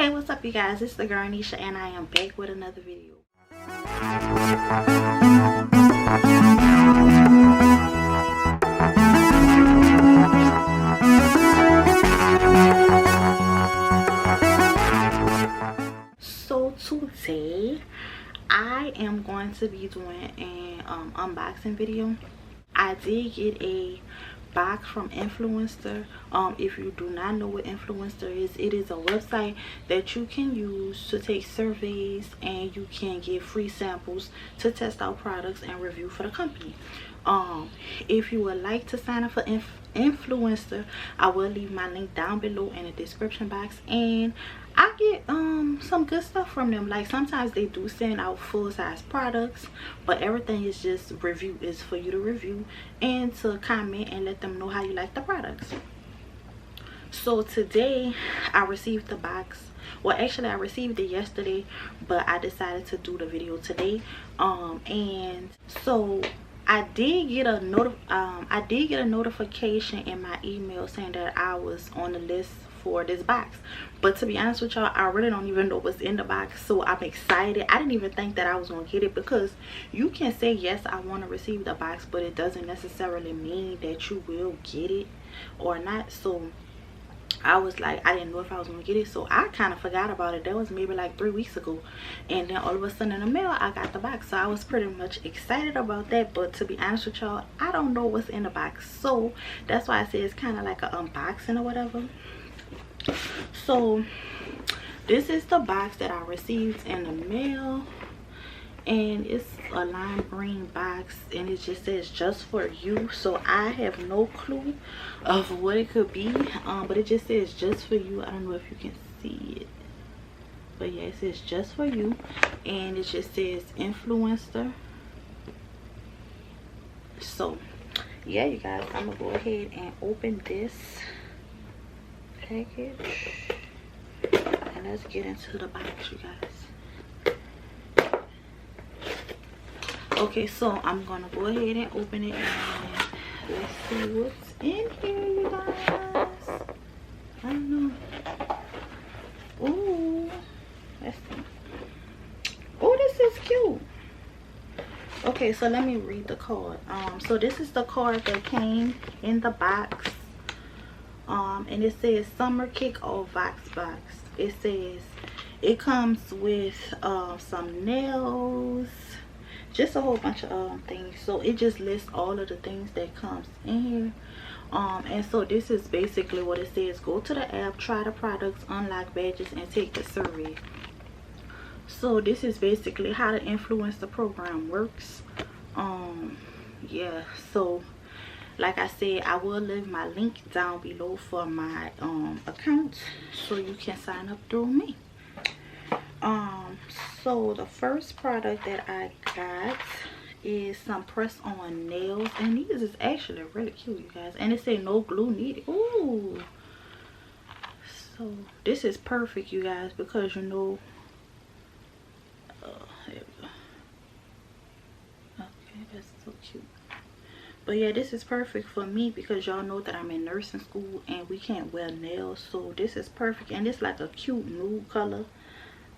Hey, what's up you guys? It's the girl Nisha and I am back with another video. So today I am going to be doing an unboxing video. I did get a box from Influenster. If you do not know what Influenster is, it is a website that you can use to take surveys and you can get free samples to test out products and review for the company. If you would like to sign up for Influencer, I will leave my link down below in the description box, and I get some good stuff from them. Like sometimes they do send out full-size products, but everything is just review, is for you to review and to comment and let them know how you like the products. So today I received the box. Well, actually I received it yesterday, but I decided to do the video today. And so I did get a notification in my email saying that I was on the list for this box, but to be honest with y'all, I really don't even know what's in the box, so I'm excited. I didn't even think that I was gonna get it, because you can say yes, I want to receive the box, but it doesn't necessarily mean that you will get it or not. So I was like, I didn't know if I was gonna get it, so I kind of forgot about it. That was maybe like 3 weeks ago, and then all of a sudden in the mail I got the box, so I was pretty much excited about that. But to be honest with y'all, I don't know what's in the box, so that's why I say it's kind of like an unboxing or whatever. So this is the box that I received in the mail, and it's a lime green box, and it just says just for you. So I have no clue of what it could be, but it just says just for you. I don't know if you can see it, but yeah, it says just for you, and it just says Influencer. So yeah, you guys, I'm gonna go ahead and open this package and let's get into the box, you guys. Okay, so I'm gonna go ahead and open it, and let's see what's in here, you guys. I don't know. Ooh, let's see. Oh, this is cute. Okay, so let me read the card. So this is the card that came in the box. And it says Summer KickOff Voxbox. It says it comes with some nails, just a whole bunch of things. So it just lists all of the things that comes in here. And so this is basically what it says. Go to the app, try the products, unlock badges, and take the survey. So this is basically how the influencer program works. Yeah, so like I said, I will leave my link down below for my account, so you can sign up through me. So the first product that I got is some press-on nails, and these is actually really cute, you guys, and it said no glue needed. Ooh, so this is perfect, you guys, because you know, there we go. Okay, that's so cute. But yeah, this is perfect for me because y'all know that I'm in nursing school and we can't wear nails, so this is perfect. And it's like a cute nude color.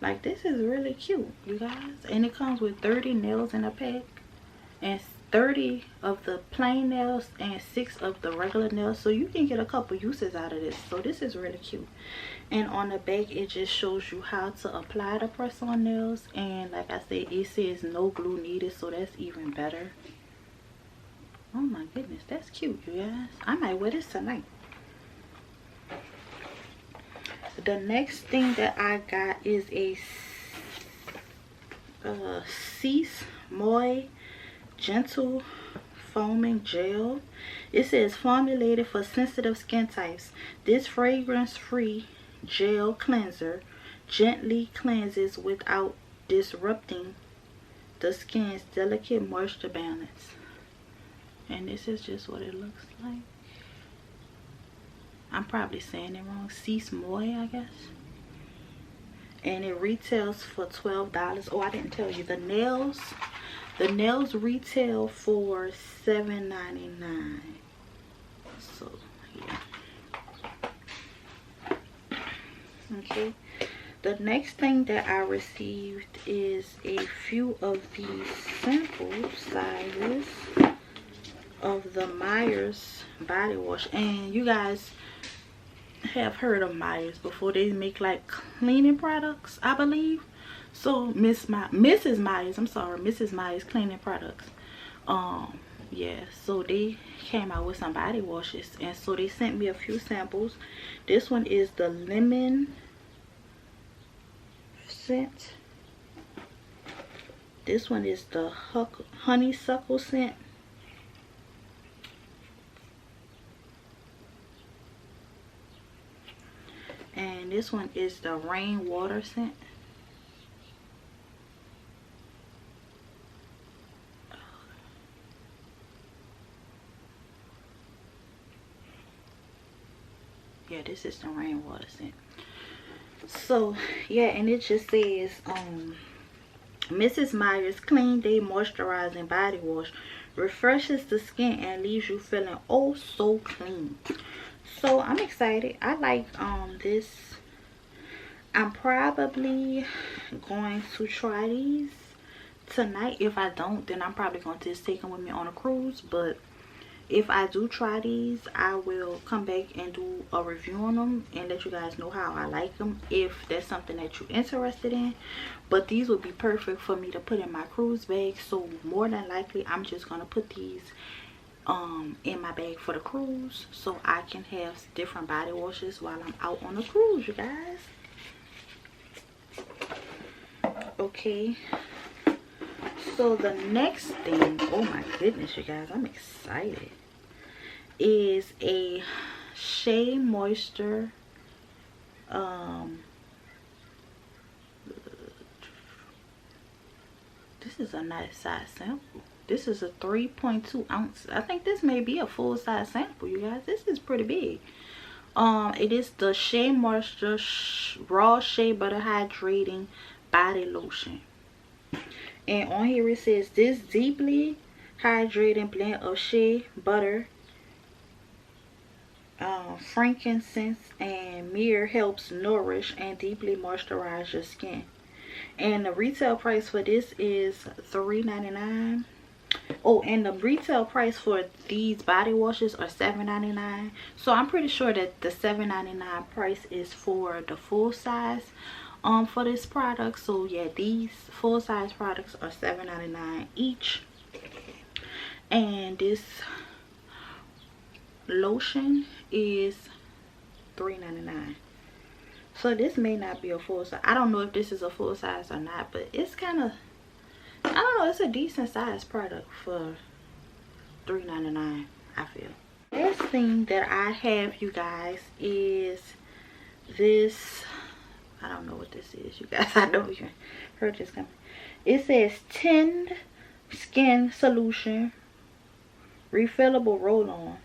Like, this is really cute, you guys. And it comes with 30 nails in a pack, and 30 of the plain nails and 6 of the regular nails, so you can get a couple uses out of this. So this is really cute. And on the back it just shows you how to apply the press-on nails, and like I said, it says no glue needed, so that's even better. Oh my goodness, that's cute, you guys. I might wear this tonight. The next thing that I got is a Cease Moy Gentle Foaming Gel. It says formulated for sensitive skin types. This fragrance-free gel cleanser gently cleanses without disrupting the skin's delicate moisture balance. And this is just what it looks like. I'm probably saying it wrong. Cease Moy, I guess. And it retails for $12. Oh, I didn't tell you. The nails retail for $7.99. So yeah. Okay. The next thing that I received is a few of these sample sizes of the Myers body wash. And you guys have heard of Myers before. They make like cleaning products, I believe. So Mrs. Myers, I'm sorry, Mrs. Myers cleaning products. Yeah, so they came out with some body washes, and so they sent me a few samples. This one is the lemon scent. This one is the honeysuckle scent. And this one is the rainwater scent. Yeah, this is the rainwater scent. So yeah, and it just says Mrs. Myers Clean Day Moisturizing Body Wash refreshes the skin and leaves you feeling oh so clean. So I'm excited. I like this. I'm probably going to try these tonight. If I don't, then I'm probably going to just take them with me on a cruise. But if I do try these, I will come back and do a review on them and let you guys know how I like them, if that's something that you're interested in. But these would be perfect for me to put in my cruise bag. So more than likely, I'm just going to put these in my bag for the cruise, so I can have different body washes while I'm out on the cruise, you guys. Okay, so the next thing, oh my goodness, you guys, I'm excited, is a Shea Moisture this is a nice size sample. This is a 3.2 ounce. I think this may be a full size sample, you guys. This is pretty big. It is the Shea Moisture Raw Shea Butter Hydrating Body Lotion. And on here it says, this deeply hydrating blend of shea butter, frankincense, and myrrh helps nourish and deeply moisturize your skin. And the retail price for this is $3.99. Oh, and the retail price for these body washes are $7.99. So I'm pretty sure that the $7.99 price is for the full size for this product. So yeah, these full size products are $7.99 each. And this lotion is $3.99. So this may not be a full size. I don't know if this is a full size or not, but it's kind of, I don't know, it's a decent size product for $3.99, I feel. Last thing that I have, you guys, is this. I don't know what this is, you guys. I know you heard this coming. It says Tinned Skin Solution Refillable Roll-On.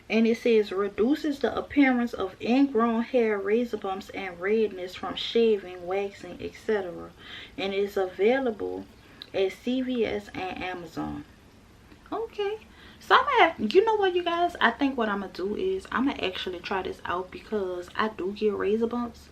And it says reduces the appearance of ingrown hair, razor bumps, and redness from shaving, waxing, etc. And it's available at CVS and Amazon. Okay. So I'm gonna have, you know what, you guys, I think what I'm gonna do is I'm gonna actually try this out, because I do get razor bumps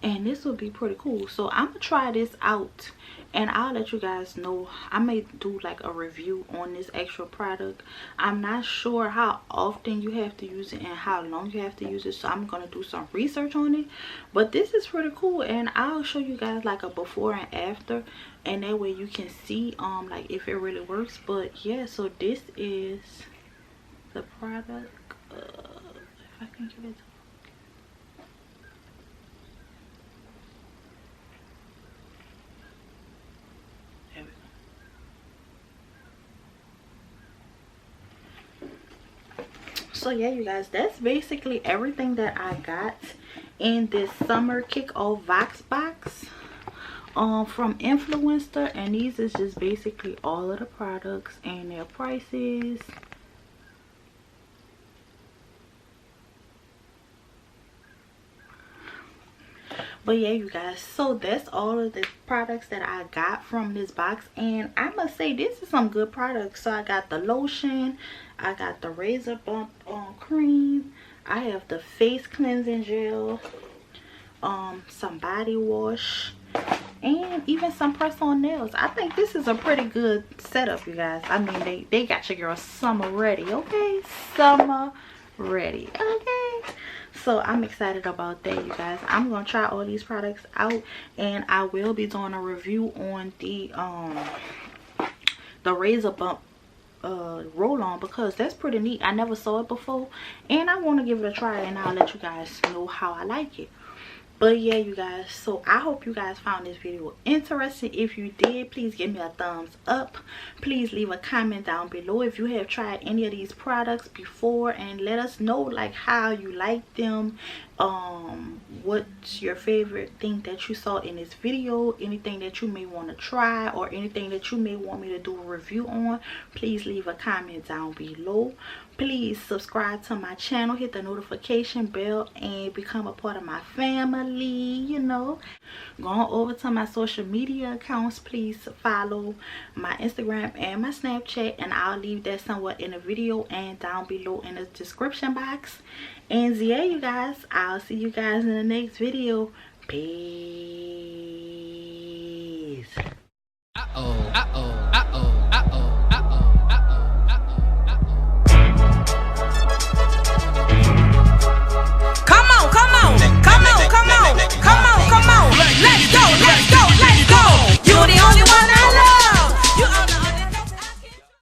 and this would be pretty cool. So I'm gonna try this out and I'll let you guys know. I may do like a review on this actual product. I'm not sure how often you have to use it and how long you have to use it, so I'm gonna do some research on it. But this is pretty cool, and I'll show you guys like a before and after, and that way you can see like if it really works. But yeah, so this is the product. If I can get it. So yeah, you guys, that's basically everything that I got in this summer KickOff Voxbox from Influenster. And these is just basically all of the products and their prices. But yeah, you guys, so that's all of the products that I got from this box, and I must say this is some good products. So I got the lotion, I got the razor bump cream, I have the face cleansing gel, some body wash, and even some press-on nails. I think this is a pretty good setup, you guys. I mean, they got your girl summer ready, okay? Summer ready, okay? So I'm excited about that, you guys. I'm gonna try all these products out, and I will be doing a review on the razor bump roll on, because that's pretty neat. I never saw it before, and I want to give it a try, and I'll let you guys know how I like it. But yeah, you guys, so I hope you guys found this video interesting. If you did, please give me a thumbs up. Please leave a comment down below if you have tried any of these products before, and let us know like how you like them. What's your favorite thing that you saw in this video, anything that you may want to try, or anything that you may want me to do a review on. Please leave a comment down below. Please subscribe to my channel, hit the notification bell, and become a part of my family, you know. Going over to my social media accounts, please follow my Instagram and my Snapchat, and I'll leave that somewhere in the video and down below in the description box. And yeah, you guys, I'll see you guys in the next video. Peace.